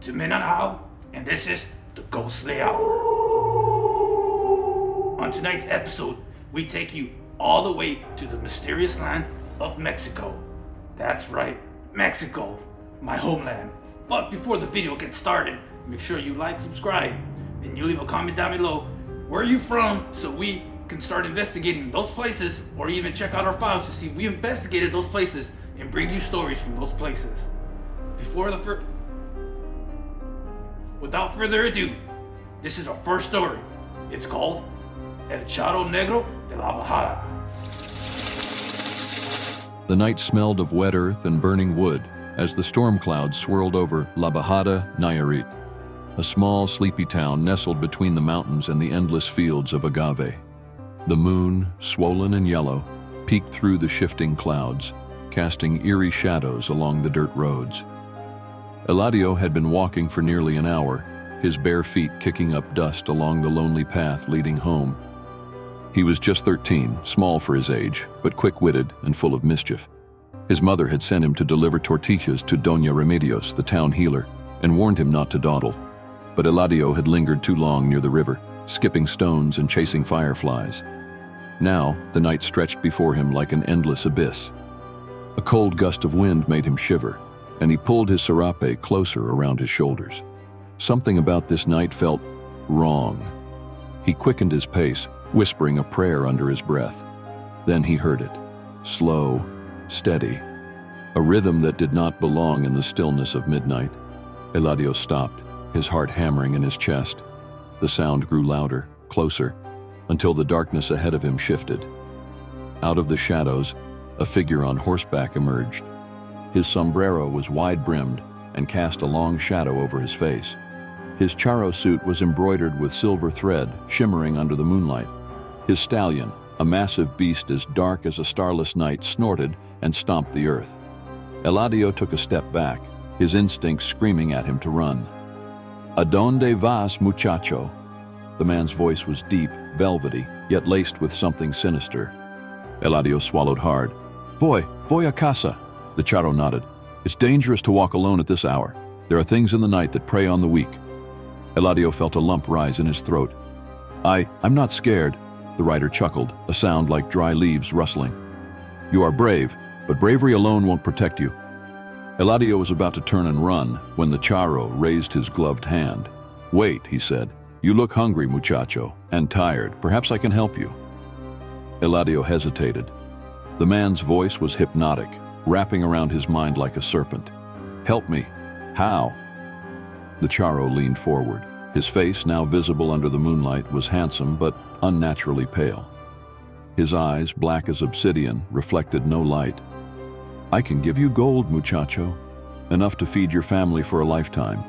to Minanao, and this is the Ghostly Hour. On tonight's episode, we take you all the way to the mysterious land of Mexico. That's right, Mexico, my homeland. But before the video gets started, make sure you like, subscribe, and you leave a comment down below where you from so we can start investigating those places, or even check out our files to see if we investigated those places and bring you stories from those places. Without further ado, this is our first story. It's called El Charro Negro de la Bajada. The night smelled of wet earth and burning wood as the storm clouds swirled over La Bajada, Nayarit, a small, sleepy town nestled between the mountains and the endless fields of agave. The moon, swollen and yellow, peeked through the shifting clouds, casting eerie shadows along the dirt roads. Eladio had been walking for nearly an hour, his bare feet kicking up dust along the lonely path leading home. He was just 13, small for his age, but quick-witted and full of mischief. His mother had sent him to deliver tortillas to Doña Remedios, the town healer, and warned him not to dawdle. But Eladio had lingered too long near the river, skipping stones and chasing fireflies. Now, the night stretched before him like an endless abyss. A cold gust of wind made him shiver, and he pulled his serape closer around his shoulders. Something about this night felt wrong. He quickened his pace, whispering a prayer under his breath. Then he heard it, slow, steady, a rhythm that did not belong in the stillness of midnight. Eladio stopped, his heart hammering in his chest. The sound grew louder, closer, until the darkness ahead of him shifted. Out of the shadows, a figure on horseback emerged. His sombrero was wide-brimmed and cast a long shadow over his face. His charro suit was embroidered with silver thread, shimmering under the moonlight. His stallion, a massive beast as dark as a starless night, snorted and stomped the earth. Eladio took a step back, his instincts screaming at him to run. "A donde vas, muchacho?" The man's voice was deep, velvety, yet laced with something sinister. Eladio swallowed hard. Voy a casa." The charro nodded. "It's dangerous to walk alone at this hour. There are things in the night that prey on the weak." Eladio felt a lump rise in his throat. I'm not scared," the rider chuckled, a sound like dry leaves rustling. "You are brave, but bravery alone won't protect you." Eladio was about to turn and run when the charro raised his gloved hand. "Wait," he said. "You look hungry, muchacho, and tired. Perhaps I can help you." Eladio hesitated. The man's voice was hypnotic, wrapping around his mind like a serpent. "Help me. How?" The charro leaned forward. His face, now visible under the moonlight, was handsome but unnaturally pale. His eyes, black as obsidian, reflected no light. "I can give you gold, muchacho, enough to feed your family for a lifetime,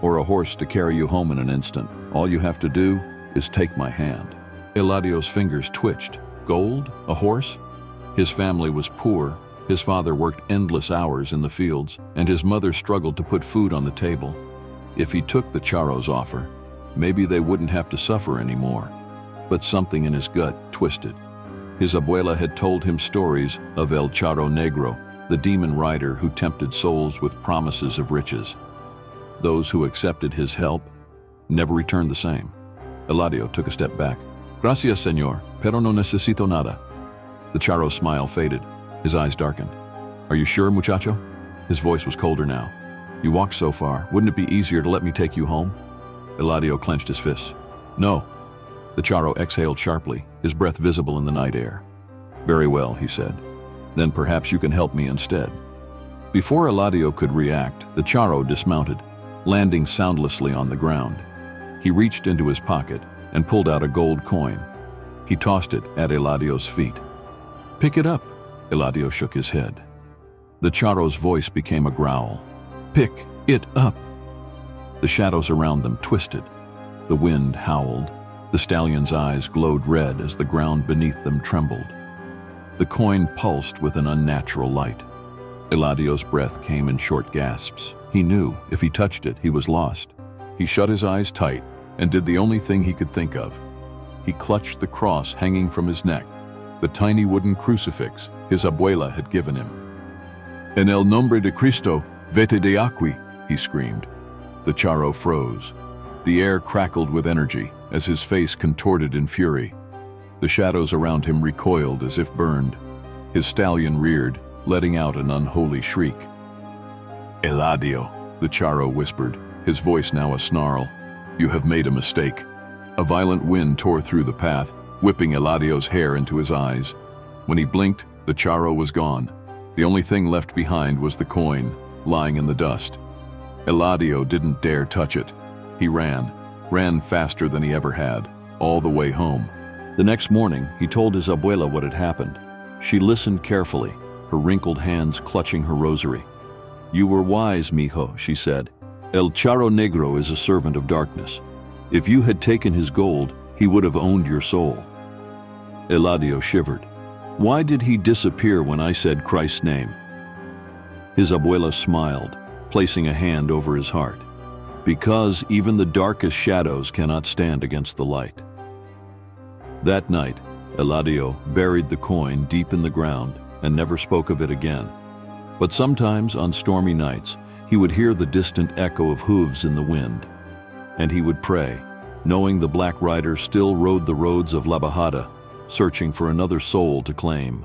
or a horse to carry you home in an instant. All you have to do is take my hand." Eladio's fingers twitched. Gold? A horse? His family was poor. His father worked endless hours in the fields, and his mother struggled to put food on the table. If he took the charro's offer, maybe they wouldn't have to suffer anymore. But something in his gut twisted. His abuela had told him stories of El Charro Negro, the demon rider who tempted souls with promises of riches. Those who accepted his help never returned the same. Eladio took a step back. "Gracias, señor, pero no necesito nada." The charro's smile faded. His eyes darkened. "Are you sure, muchacho?" His voice was colder now. "You walked so far. Wouldn't it be easier to let me take you home?" Eladio clenched his fists. "No." The charro exhaled sharply, his breath visible in the night air. "Very well," he said. "Then perhaps you can help me instead." Before Eladio could react, the charro dismounted, landing soundlessly on the ground. He reached into his pocket and pulled out a gold coin. He tossed it at Eladio's feet. "Pick it up." Eladio shook his head. The charro's voice became a growl. "Pick it up." The shadows around them twisted. The wind howled. The stallion's eyes glowed red as the ground beneath them trembled. The coin pulsed with an unnatural light. Eladio's breath came in short gasps. He knew if he touched it, he was lost. He shut his eyes tight and did the only thing he could think of. He clutched the cross hanging from his neck, the tiny wooden crucifix his abuela had given him. "En el nombre de Cristo, vete de aquí," he screamed. The Charro froze. The air crackled with energy as his face contorted in fury. The shadows around him recoiled as if burned. His stallion reared, letting out an unholy shriek. "Eladio," the Charro whispered, his voice now a snarl. "You have made a mistake." A violent wind tore through the path, whipping Eladio's hair into his eyes. When he blinked, the Charro was gone. The only thing left behind was the coin, lying in the dust. Eladio didn't dare touch it. He ran faster than he ever had, all the way home. The next morning, he told his abuela what had happened. She listened carefully, her wrinkled hands clutching her rosary. "You were wise, mijo," she said. "El Charro Negro is a servant of darkness. If you had taken his gold, he would have owned your soul." Eladio shivered. Why did he disappear when I said Christ's name? His abuela smiled, placing a hand over his heart. Because even the darkest shadows cannot stand against the light. That night, Eladio buried the coin deep in the ground and never spoke of it again. But sometimes on stormy nights, he would hear the distant echo of hooves in the wind. And he would pray, knowing the Black Rider still rode the roads of La Bajada, searching for another soul to claim.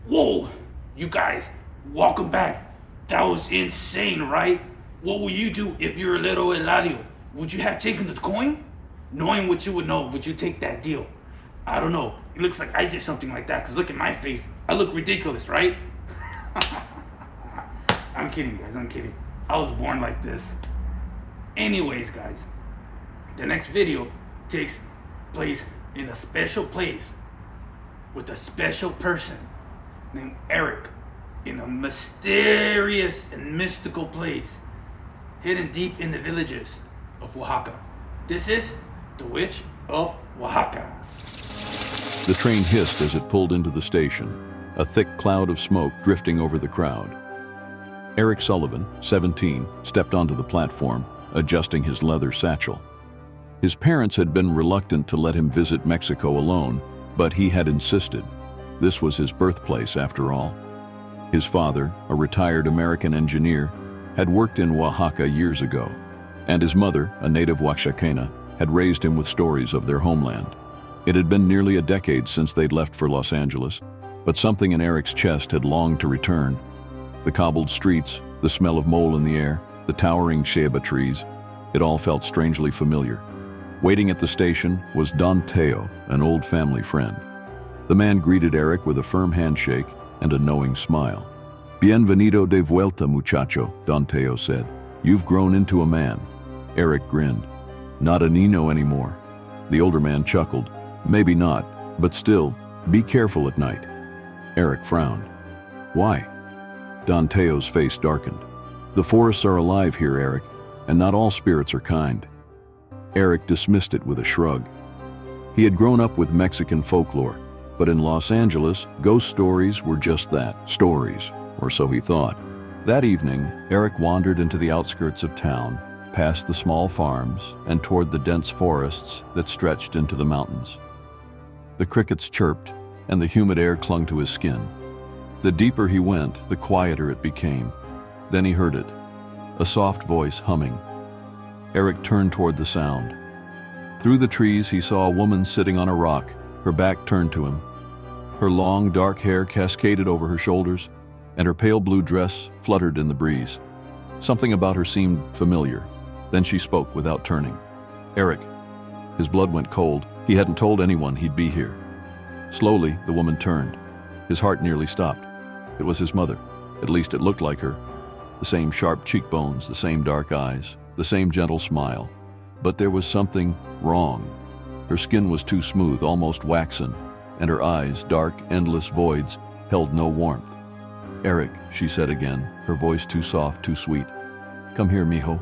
Whoa, you guys, welcome back. That was insane, right? What would you do if you're a little Eladio? Would you have taken the coin? Knowing what you would know, would you take that deal? I don't know. It looks like I did something like that, because look at my face. I look ridiculous, right? I'm kidding, guys, I'm kidding. I was born like this. Anyways, guys, the next video takes place in a special place with a special person named Eric in a mysterious and mystical place hidden deep in the villages of Oaxaca. This is the Witch of Oaxaca. The train hissed as it pulled into the station, a thick cloud of smoke drifting over the crowd. Eric Sullivan, 17, stepped onto the platform, adjusting his leather satchel. His parents had been reluctant to let him visit Mexico alone, but he had insisted. This was his birthplace, after all. His father, a retired American engineer, had worked in Oaxaca years ago, and his mother, a native Oaxacana, had raised him with stories of their homeland. It had been nearly a decade since they'd left for Los Angeles, but something in Eric's chest had longed to return. The cobbled streets, the smell of mole in the air, the towering ceiba trees, it all felt strangely familiar. Waiting at the station was Don Teo, an old family friend. The man greeted Eric with a firm handshake and a knowing smile. "Bienvenido de vuelta, muchacho," Don Teo said. "You've grown into a man." Eric grinned. "Not a Nino anymore." The older man chuckled. "Maybe not, but still, be careful at night." Eric frowned. "Why?" Don Teo's face darkened. "The forests are alive here, Eric, and not all spirits are kind." Eric dismissed it with a shrug. He had grown up with Mexican folklore, but in Los Angeles, ghost stories were just that, stories, or so he thought. That evening, Eric wandered into the outskirts of town, past the small farms, and toward the dense forests that stretched into the mountains. The crickets chirped, and the humid air clung to his skin. The deeper he went, the quieter it became. Then he heard it, a soft voice humming. Eric turned toward the sound. Through the trees, he saw a woman sitting on a rock, her back turned to him. Her long, dark hair cascaded over her shoulders, and her pale blue dress fluttered in the breeze. Something about her seemed familiar. Then she spoke without turning. "Eric." His blood went cold. He hadn't told anyone he'd be here. Slowly, the woman turned. His heart nearly stopped. It was his mother. At least it looked like her. The same sharp cheekbones, the same dark eyes, the same gentle smile. But there was something wrong. Her skin was too smooth, almost waxen, and her eyes, dark, endless voids, held no warmth. "Eric," she said again, her voice too soft, too sweet. "Come here, mijo."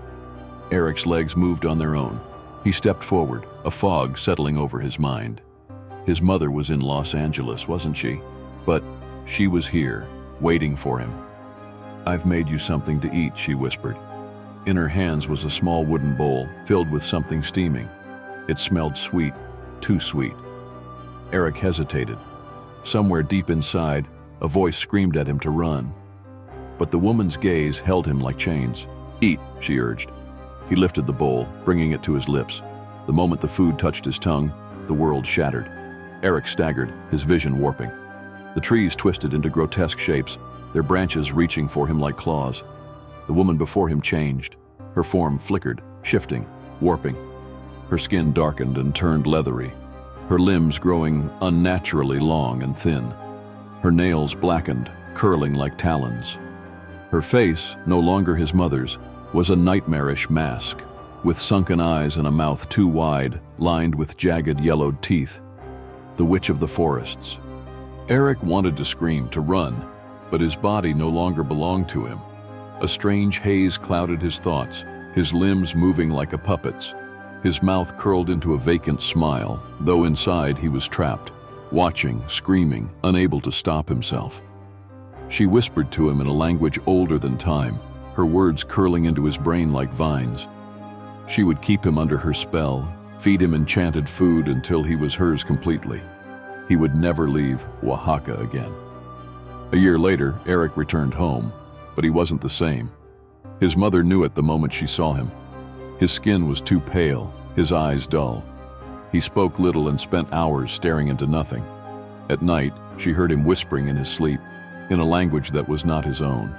Eric's legs moved on their own. He stepped forward, a fog settling over his mind. His mother was in Los Angeles, wasn't she? But she was here, waiting for him. "I've made you something to eat," she whispered. In her hands was a small wooden bowl filled with something steaming. It smelled sweet, too sweet. Eric hesitated. Somewhere deep inside, a voice screamed at him to run. but the woman's gaze held him like chains. "Eat," she urged. He lifted the bowl, bringing it to his lips. The moment the food touched his tongue, the world shattered. Eric staggered, his vision warping. The trees twisted into grotesque shapes, their branches reaching for him like claws. The woman before him changed. Her form flickered, shifting, warping. Her skin darkened and turned leathery, her limbs growing unnaturally long and thin. Her nails blackened, curling like talons. Her face, no longer his mother's, was a nightmarish mask, with sunken eyes and a mouth too wide, lined with jagged yellowed teeth. The Witch of the Forests. Eric wanted to scream, to run, but his body no longer belonged to him. A strange haze clouded his thoughts, his limbs moving like a puppet's. His mouth curled into a vacant smile, though inside he was trapped, watching, screaming, unable to stop himself. She whispered to him in a language older than time, her words curling into his brain like vines. She would keep him under her spell, feed him enchanted food until he was hers completely. He would never leave Oaxaca again. A year later, Eric returned home, but he wasn't the same. His mother knew it the moment she saw him. His skin was too pale, his eyes dull. He spoke little and spent hours staring into nothing. At night, she heard him whispering in his sleep, in a language that was not his own.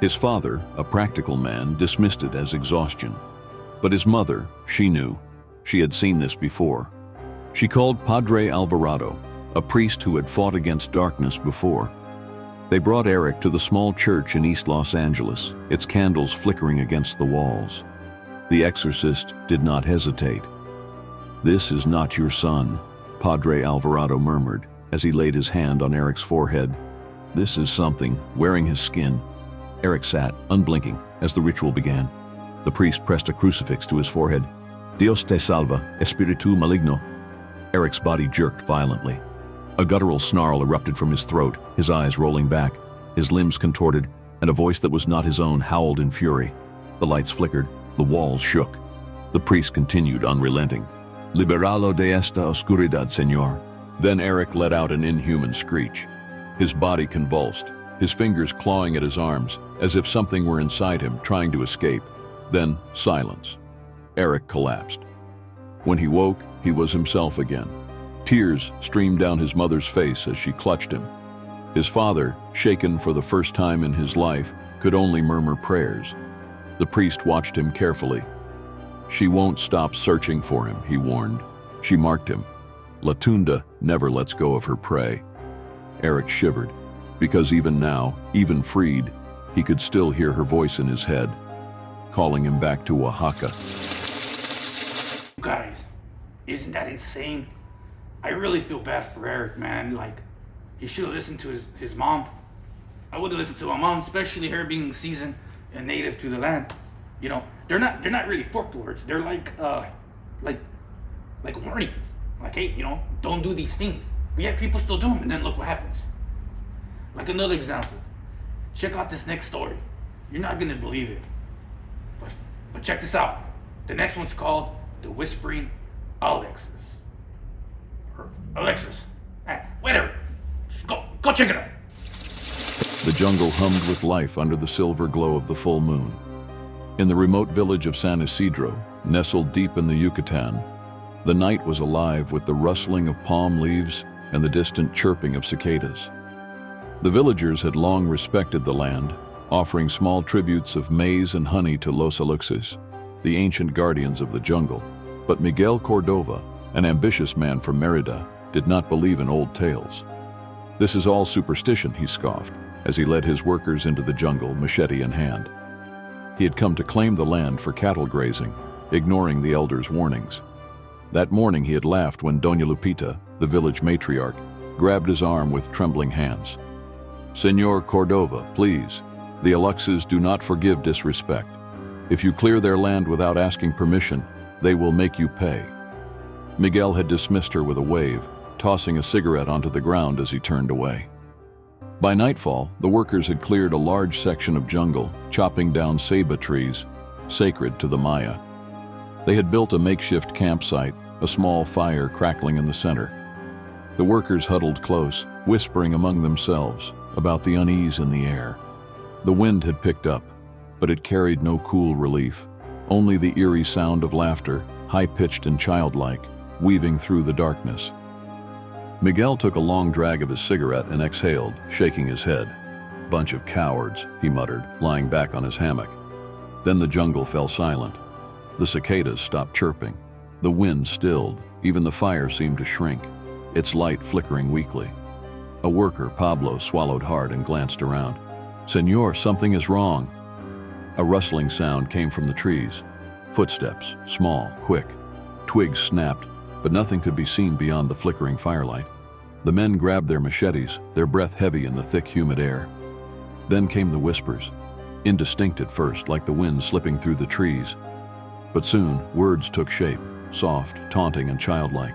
His father, a practical man, dismissed it as exhaustion. But his mother, she knew. She had seen this before. She called Padre Alvarado, a priest who had fought against darkness before. They brought Eric to the small church in East Los Angeles, its candles flickering against the walls. The exorcist did not hesitate. "This is not your son," Padre Alvarado murmured as he laid his hand on Eric's forehead. "This is something, wearing his skin." Eric sat, unblinking, as the ritual began. The priest pressed a crucifix to his forehead. "Dios te salva, espiritu maligno." Eric's body jerked violently. A guttural snarl erupted from his throat, his eyes rolling back, his limbs contorted, and a voice that was not his own howled in fury. The lights flickered, the walls shook. The priest continued, unrelenting. "Liberalo de esta oscuridad, señor." Then Eric let out an inhuman screech. His body convulsed, his fingers clawing at his arms, as if something were inside him trying to escape. Then silence. Eric collapsed. When he woke, he was himself again. Tears streamed down his mother's face as she clutched him. His father, shaken for the first time in his life, could only murmur prayers. The priest watched him carefully. "She won't stop searching for him," he warned. She marked him. La Tunda never lets go of her prey. Eric shivered, because even now, even freed, he could still hear her voice in his head, calling him back to Oaxaca. Guys, isn't that insane? I really feel bad for Eric, man. Like, he should have listened to his mom. I would have listened to my mom, especially her being seasoned and native to the land. You know, they're not really folklores. They're like warnings. Like, hey, you know, don't do these things. But yet people still do them, and then look what happens. Like another example. Check out this next story. You're not gonna believe it. But check this out. The next one's called the Whispering Aluxes. Or Alexis. Whatever. Just go check it out. The jungle hummed with life under the silver glow of the full moon. In the remote village of San Isidro, nestled deep in the Yucatan, the night was alive with the rustling of palm leaves and the distant chirping of cicadas. The villagers had long respected the land, offering small tributes of maize and honey to Los Aluxes, the ancient guardians of the jungle. But Miguel Cordova, an ambitious man from Merida, did not believe in old tales. "This is all superstition," he scoffed, as he led his workers into the jungle, machete in hand. He had come to claim the land for cattle grazing, ignoring the elders' warnings. That morning he had laughed when Doña Lupita, the village matriarch, grabbed his arm with trembling hands. "Señor Cordova, please. The Aluxes do not forgive disrespect. If you clear their land without asking permission, they will make you pay." Miguel had dismissed her with a wave, tossing a cigarette onto the ground as he turned away. By nightfall, the workers had cleared a large section of jungle, chopping down ceiba trees, sacred to the Maya. They had built a makeshift campsite, a small fire crackling in the center. The workers huddled close, whispering among themselves about the unease in the air. The wind had picked up, but it carried no cool relief, only the eerie sound of laughter, high-pitched and childlike, weaving through the darkness. Miguel took a long drag of his cigarette and exhaled, shaking his head. "Bunch of cowards," he muttered, lying back on his hammock. Then the jungle fell silent. The cicadas stopped chirping. The wind stilled. Even the fire seemed to shrink, its light flickering weakly. A worker, Pablo, swallowed hard and glanced around. "Señor, something is wrong." A rustling sound came from the trees. Footsteps, small, quick. Twigs snapped, but nothing could be seen beyond the flickering firelight. The men grabbed their machetes, their breath heavy in the thick, humid air. Then came the whispers, indistinct at first, like the wind slipping through the trees. But soon, words took shape, soft, taunting, and childlike.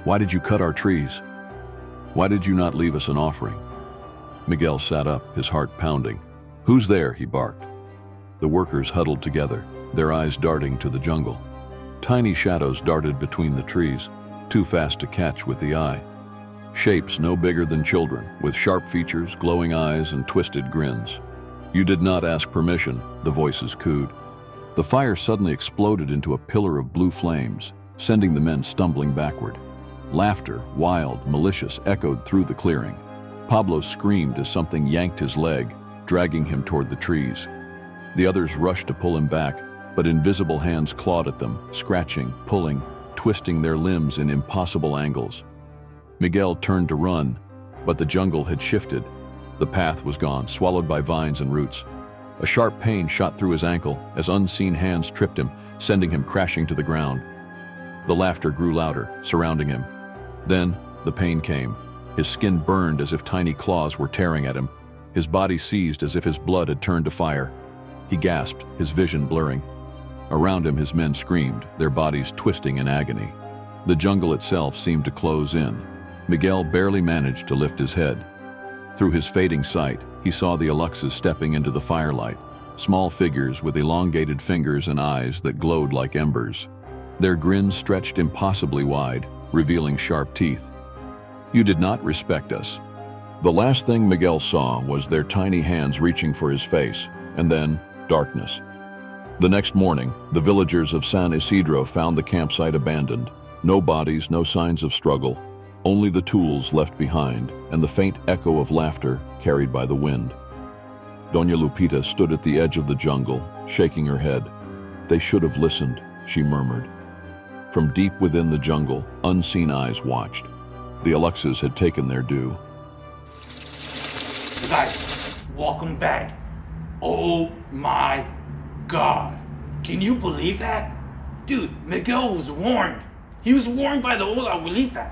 "Why did you cut our trees? Why did you not leave us an offering?" Miguel sat up, his heart pounding. "Who's there?" he barked. The workers huddled together, their eyes darting to the jungle. Tiny shadows darted between the trees, too fast to catch with the eye. Shapes no bigger than children, with sharp features, glowing eyes, and twisted grins. "You did not ask permission," the voices cooed. The fire suddenly exploded into a pillar of blue flames, sending the men stumbling backward. Laughter, wild, malicious, echoed through the clearing. Pablo screamed as something yanked his leg, dragging him toward the trees. The others rushed to pull him back, but invisible hands clawed at them, scratching, pulling, twisting their limbs in impossible angles. Miguel turned to run, but the jungle had shifted. The path was gone, swallowed by vines and roots. A sharp pain shot through his ankle as unseen hands tripped him, sending him crashing to the ground. The laughter grew louder, surrounding him. Then, the pain came. His skin burned as if tiny claws were tearing at him. His body seized as if his blood had turned to fire. He gasped, his vision blurring. Around him, his men screamed, their bodies twisting in agony. The jungle itself seemed to close in. Miguel barely managed to lift his head. Through his fading sight, he saw the Aluxes stepping into the firelight, small figures with elongated fingers and eyes that glowed like embers. Their grins stretched impossibly wide, revealing sharp teeth. "You did not respect us." The last thing Miguel saw was their tiny hands reaching for his face, and then darkness. The next morning, the villagers of San Isidro found the campsite abandoned. No bodies, no signs of struggle, only the tools left behind and the faint echo of laughter carried by the wind. Doña Lupita stood at the edge of the jungle, shaking her head. "They should have listened," she murmured. From deep within the jungle, unseen eyes watched. The Aluxes had taken their due. Guys, welcome back. Oh my God. Can you believe that? Dude, Miguel was warned. He was warned by the old abuelita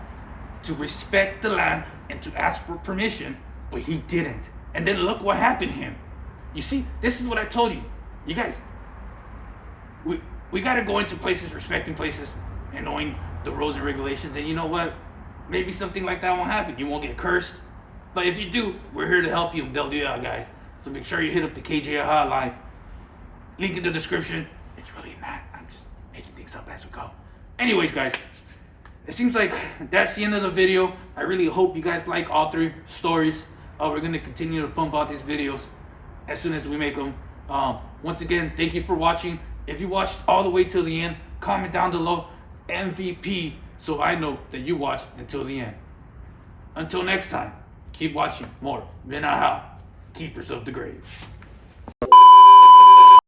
to respect the land and to ask for permission, but he didn't. And then look what happened to him. You see, this is what I told you. You guys, we gotta go into places, respecting places, and knowing the rules and regulations. And you know what? Maybe something like that won't happen. You won't get cursed. But if you do, we're here to help you and bail you out, guys. So make sure you hit up the KJ hotline. Link in the description. It's really not. I'm just making things up as we go. Anyways, guys, it seems like that's the end of the video. I really hope you guys like all three stories. We're going to continue to pump out these videos as soon as we make them. Once again, thank you for watching. If you watched all the way till the end, comment down below MVP so I know that you watched until the end. Until next time, keep watching more Minahao, Keepers of the Grave.